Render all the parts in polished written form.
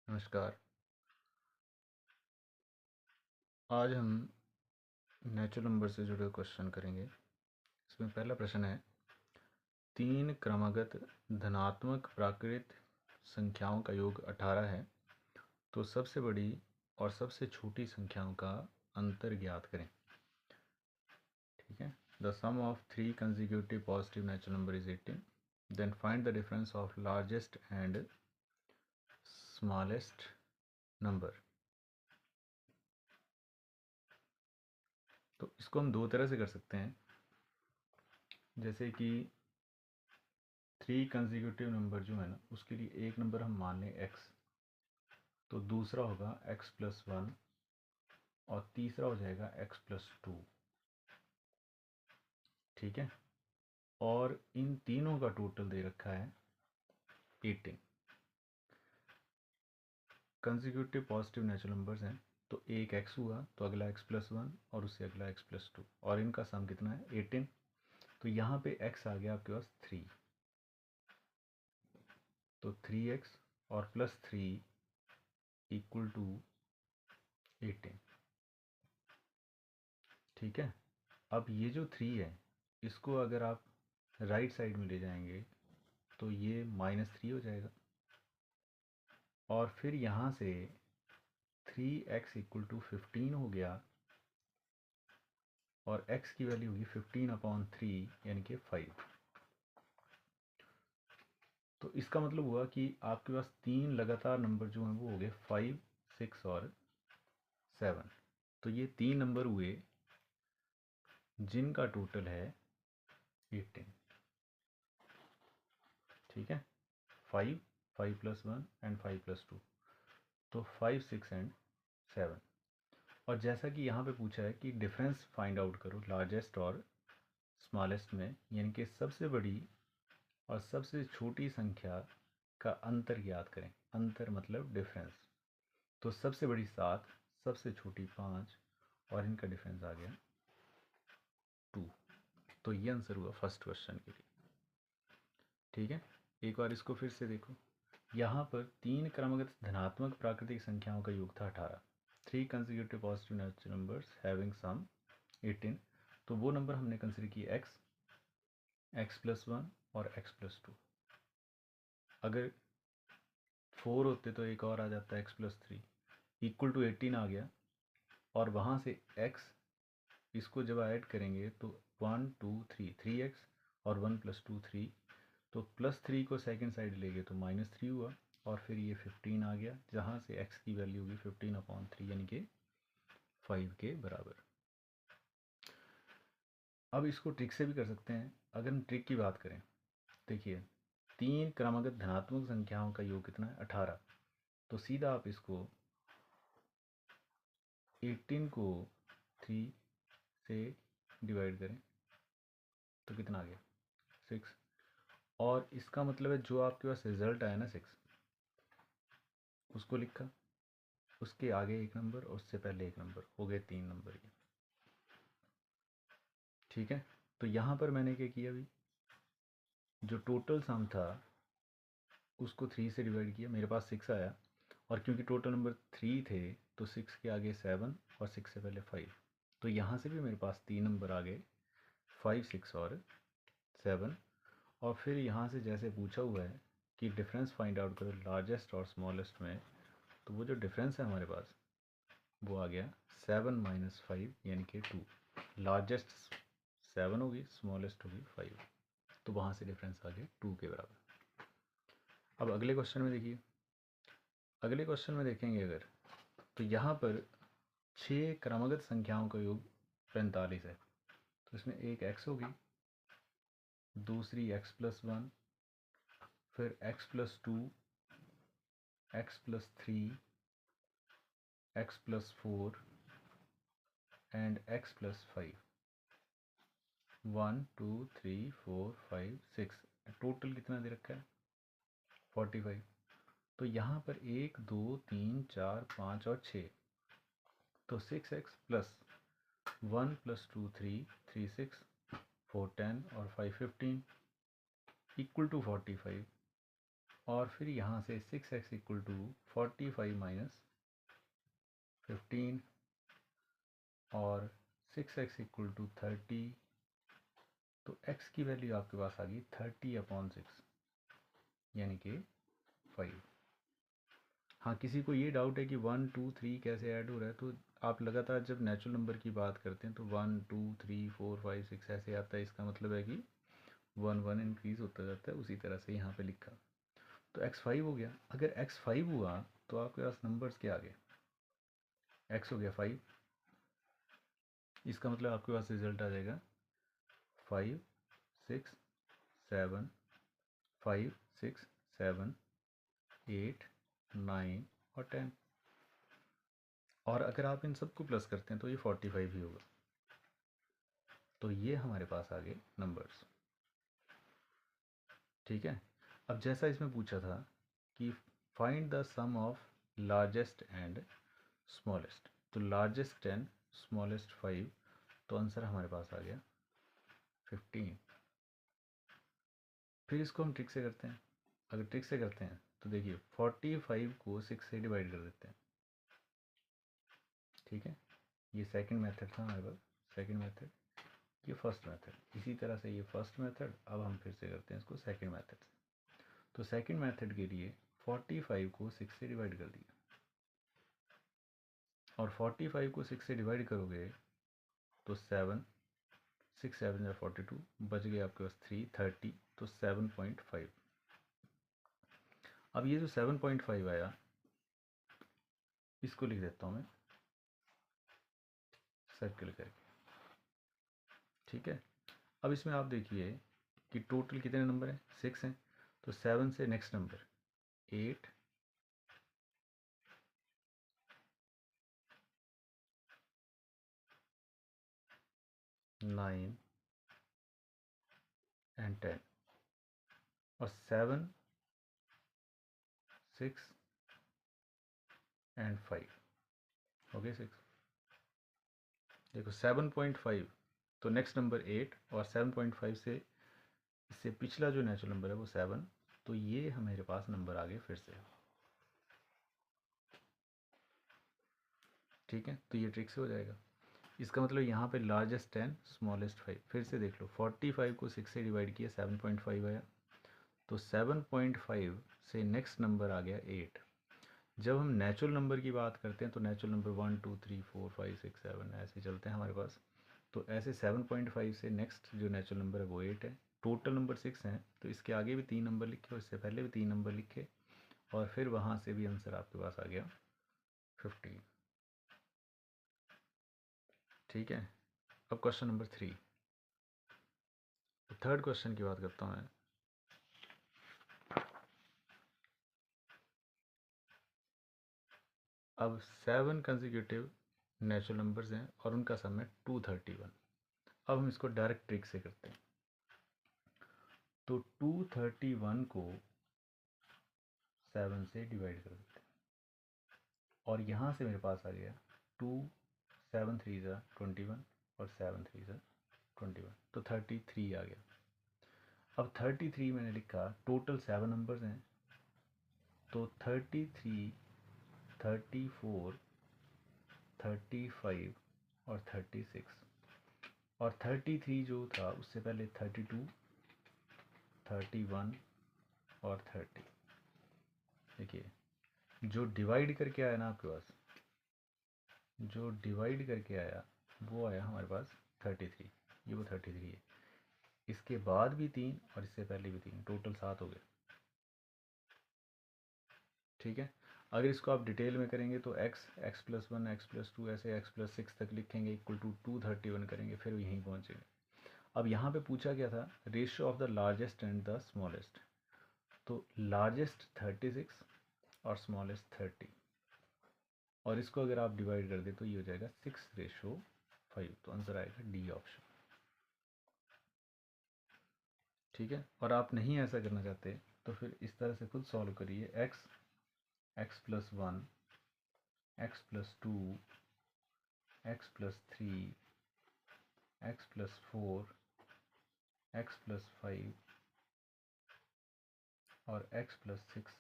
नमस्कार। आज हम नेचुरल नंबर से जुड़े क्वेश्चन करेंगे। इसमें पहला प्रश्न है, तीन क्रमागत धनात्मक प्राकृत संख्याओं का योग 18 है, तो सबसे बड़ी और सबसे छोटी संख्याओं का अंतर ज्ञात करें। ठीक है। The sum of three consecutive positive natural number is 18. Then find the difference of largest and smallest number. तो इसको हम दो तरह से कर सकते हैं, जैसे कि थ्री कंसेक्यूटिव नंबर जो है ना, उसके लिए एक नंबर हम मान लें x, तो दूसरा होगा x+1 और तीसरा हो जाएगा x+2। ठीक है। और इन तीनों का टोटल दे रखा है 18। कंसेक्यूटिव पॉजिटिव नेचुरल नंबर्स हैं, तो एक x हुआ तो अगला x+1 और उससे अगला x+2, और इनका सम कितना है 18। तो यहाँ पे x आ गया आपके पास 3, तो 3x और +3 इक्वल टू 18। ठीक है। अब ये जो 3 है, इसको अगर आप राइट साइड में ले जाएंगे तो ये -3 हो जाएगा, और फिर यहाँ से 3x इक्वल टू 15 हो गया, और x की वैल्यू होगी 15/3 यानी कि 5। तो इसका मतलब हुआ कि आपके पास तीन लगातार नंबर जो हैं वो हो गए 5, 6 और 7। तो ये तीन नंबर हुए जिनका टोटल है 18। ठीक है। 5, 5+1 एंड 5+2, तो 5, 6 एंड 7। और जैसा कि यहाँ पे पूछा है कि डिफरेंस फाइंड आउट करो लार्जेस्ट और स्मॉलेस्ट में, यानी कि सबसे बड़ी और सबसे छोटी संख्या का अंतर ज्ञात करें। अंतर मतलब डिफरेंस। तो सबसे बड़ी 7, सबसे छोटी 5, और इनका डिफरेंस आ गया 2। तो ये आंसर हुआ फर्स्ट क्वेश्चन के लिए। ठीक है। एक बार इसको फिर से देखो। यहाँ पर तीन क्रमगत धनात्मक प्राकृतिक संख्याओं का योग था 18। Three consecutive positive natural numbers having sum 18। तो वो नंबर हमने कंसिडर किए x, x+1 और x+2। अगर 4 होते तो एक और आ जाता x+3 इक्वल टू 18 आ गया, और वहाँ से x, इसको जब ऐड करेंगे तो 1, 2, 3, 3x और 1+2 3, तो +3 को सेकंड साइड ले गए तो -3 हुआ, और फिर ये 15 आ गया, जहाँ से x की वैल्यू होगी 15/3 यानी कि 5 के बराबर। अब इसको ट्रिक से भी कर सकते हैं। अगर हम ट्रिक की बात करें, देखिए तीन क्रमागत धनात्मक संख्याओं का योग कितना है 18। तो सीधा आप इसको 18 को 3 से डिवाइड करें तो कितना आ गया 6। और इसका मतलब है जो आपके पास रिजल्ट आया ना 6, उसको लिखा, उसके आगे एक नंबर और उससे पहले एक नंबर, हो गए 3 नंबर ये। ठीक है। तो यहाँ पर मैंने क्या किया, अभी जो टोटल सम था उसको 3 से डिवाइड किया, मेरे पास 6 आया, और क्योंकि टोटल नंबर 3 थे तो 6 के आगे 7 और 6 से पहले 5, तो यहाँ से भी मेरे पास 3 नंबर आ गए 5, 6 और 7। और फिर यहाँ से जैसे पूछा हुआ है कि डिफरेंस फाइंड आउट करो लार्जेस्ट और स्मॉलेस्ट में, तो वो जो डिफरेंस है हमारे पास वो आ गया 7 - 5 यानी कि 2। लार्जेस्ट 7 होगी, स्मॉलेस्ट होगी 5, तो वहाँ से डिफरेंस आ गया 2 के बराबर। अब अगले क्वेश्चन में देखिए। अगले क्वेश्चन में देखेंगे अगर, तो यहाँ पर 6 क्रमागत संख्याओं का योग 45 है। तो इसमें एक x होगी, दूसरी x+1, फिर x+2, x+3, x+4 and x+5। 1, 2, 3, 4, 5, 6, total कितना दे रखा है 45। तो यहाँ पर 1, 2, 3, 4, 5 और 6, तो 6x प्लस 1 + 2 3, 3 6, 4 10 और 5 15 इक्वल टू 45। और फिर यहाँ से 6x इक्वल टू 45 माइनस 15 और 6x इक्वल टू 30। तो x की वैल्यू आपके पास आ गई 30/6 यानी कि 5। हाँ, किसी को ये डाउट है कि 1 2 3 कैसे ऐड हो रहा है, तो आप लगातार जब नेचुरल नंबर की बात करते हैं तो 1 2 3 4 5 6 ऐसे आता है, इसका मतलब है कि 1 1 इंक्रीज़ होता जाता है। उसी तरह से यहाँ पे लिखा, तो x 5 हो गया। अगर x 5 हुआ तो आपके पास नंबर्स क्या आ गए, x हो गया 5, इसका मतलब आपके पास रिजल्ट आ जाएगा 5 6 7 5 6 7 8 9 और 10। और अगर आप इन सबको प्लस करते हैं तो ये 45 ही होगा। तो ये हमारे पास आ गए नंबर्स। ठीक है, अब जैसा इसमें पूछा था कि find the sum of largest and smallest, तो लार्जेस्ट 10 स्मॉलेस्ट 5, तो आंसर हमारे पास आ गया 15। फिर इसको हम ट्रिक से करते हैं। अगर ट्रिक से करते हैं तो देखिए 45 को 6 से डिवाइड कर देते हैं। ठीक है, ये सेकंड मेथड था हमारे पास, सेकंड मेथड, ये फर्स्ट मेथड। इसी तरह से ये फर्स्ट मेथड, अब हम फिर से करते हैं इसको सेकंड मेथड से। तो सेकंड मेथड के लिए 45 को 6 से डिवाइड कर दिया, और 45 को 6 से डिवाइड करोगे तो 7 6 7 या 42, बच गए आपके पास 3 30, तो 7.5। अब ये जो 7.5 आया, इसको लिख देता हूँ मैं सर्कल करके। ठीक है, अब इसमें आप देखिए कि टोटल कितने नंबर हैं, 6 हैं। तो 7 से नेक्स्ट नंबर 8 9 एंड 10, और 7 6 एंड 5 हो गए 6। देखो 7.5, तो नेक्स्ट नंबर 8, और 7.5 से इससे पिछला जो नेचुरल नंबर है वो 7, तो ये हमारे पास नंबर आ गए फिर से। ठीक है, तो ये ट्रिक से हो जाएगा। इसका मतलब यहाँ पे लार्जेस्ट 10 स्मॉलेस्ट 5। फिर से देख लो, 45 को 6 से डिवाइड किया 7.5 आया, तो 7.5 से नेक्स्ट नंबर आ गया 8। जब हम नेचुरल नंबर की बात करते हैं तो नेचुरल नंबर 1 2 3 4 5 6 7 ऐसे चलते हैं हमारे पास। तो ऐसे 7.5 से नेक्स्ट जो नेचुरल नंबर है वो 8 है। टोटल नंबर 6 हैं, तो इसके आगे भी 3 नंबर लिखे और इससे पहले भी 3 नंबर लिखे, और फिर वहाँ से भी आंसर आपके पास आ गया 15। ठीक है, अब क्वेश्चन नंबर 3, थर्ड क्वेश्चन की बात करता हूँ मैं। अब 7 कंसेक्यूटिव नेचुरल नंबर्स हैं और उनका सम है 231। अब हम इसको डायरेक्ट ट्रिक से करते हैं। तो 231 को 7 से डिवाइड कर देते हैं, और यहाँ से मेरे पास आ गया 2 7 3 ज़ा 21 और 7 3 ज़ा 21, तो 33 आ गया। अब 33 मैंने लिखा, टोटल 7 नंबर्स हैं, तो 33 34 35 और 36, और 33 जो था उससे पहले 32 31 और 30। देखिए जो डिवाइड करके आया ना आपके पास, जो डिवाइड करके आया वो आया हमारे पास 33, ये वो 33 है। इसके बाद भी 3 और इससे पहले भी 3, टोटल 7 हो गए। ठीक है, अगर इसको आप डिटेल में करेंगे तो x x+1 x+2 ऐसे x+6 तक लिखेंगे इक्वल टू 231 करेंगे, फिर यहीं पहुँचेंगे। अब यहाँ पे पूछा क्या था, ratio of the largest and the smallest, तो लार्जेस्ट 36 और स्मॉलेस्ट 30, और इसको अगर आप डिवाइड कर दें तो ये हो जाएगा 6:5, तो आंसर आएगा डी ऑप्शन। ठीक है, और आप नहीं ऐसा करना चाहते तो फिर इस तरह से खुद सॉल्व करिए, x+1 x+2 x+3 x+4 x+5 और x प्लस 6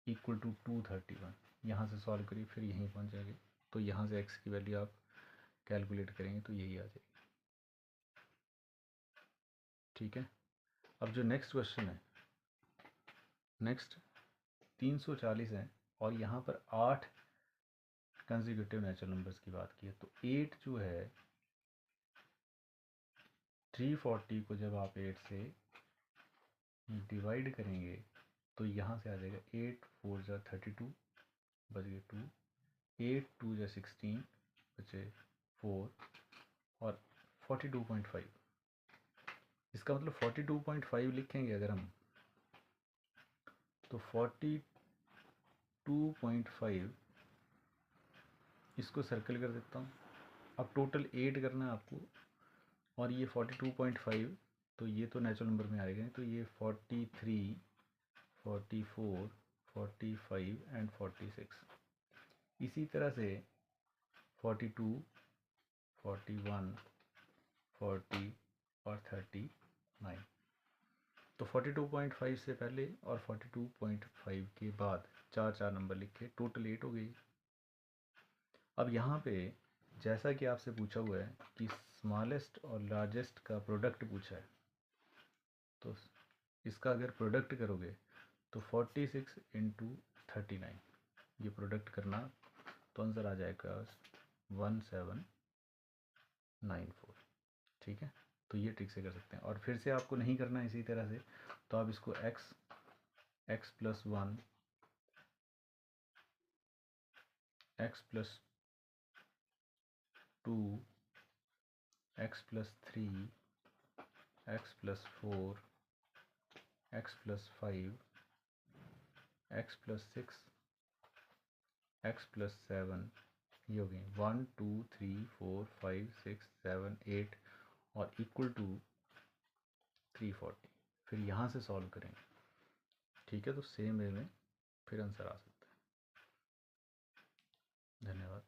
इक्वल टू 231। यहाँ से सॉल्व करिए, फिर यहीं पहुँच जाएंगे। तो यहाँ से x की वैल्यू आप कैलकुलेट करेंगे तो यही आ जाएगी। ठीक है। अब जो नेक्स्ट क्वेश्चन है, नेक्स्ट 340 है और यहाँ पर 8 कंसेक्यूटिव नेचुरल नंबर्स की बात की है। तो 8 जो है 340 को जब आप 8 से डिवाइड करेंगे तो यहाँ से आ जाएगा 8 4 जा 32 बच गए 2, 8 2 जा 16 बचे 4 और 42.5। इसका मतलब 42.5 लिखेंगे अगर हम तो 42.5 इसको सर्कल कर देता हूँ। अब टोटल 8 करना है आपको और ये 42.5 तो ये तो नेचुरल नंबर में आएगा। तो ये 43 44 45 एंड 46। इसी तरह से 42 41 40 और 39। तो 42.5 से पहले और 42.5 के बाद 4 नंबर लिखे, टोटल 8 हो गई। अब यहाँ पे जैसा कि आपसे पूछा हुआ है कि स्मॉलेस्ट और लार्जेस्ट का प्रोडक्ट पूछा है, तो इसका अगर प्रोडक्ट करोगे तो 46 इंटू 39 ये प्रोडक्ट करना तो आंसर आ जाएगा 1794। ठीक है। तो ये ट्रिक से कर सकते हैं। और फिर से आपको नहीं करना है इसी तरह से, तो आप इसको x plus 1 x plus 2 x plus 3 x plus 4 x plus 5 x plus 6 x plus 7 ये हो गई 1 2 3 4 5 6 7 8 और इक्वल टू 340। फिर यहाँ से सॉल्व करेंगे। ठीक है। तो सेम वे में फिर आंसर आ सकता है। धन्यवाद।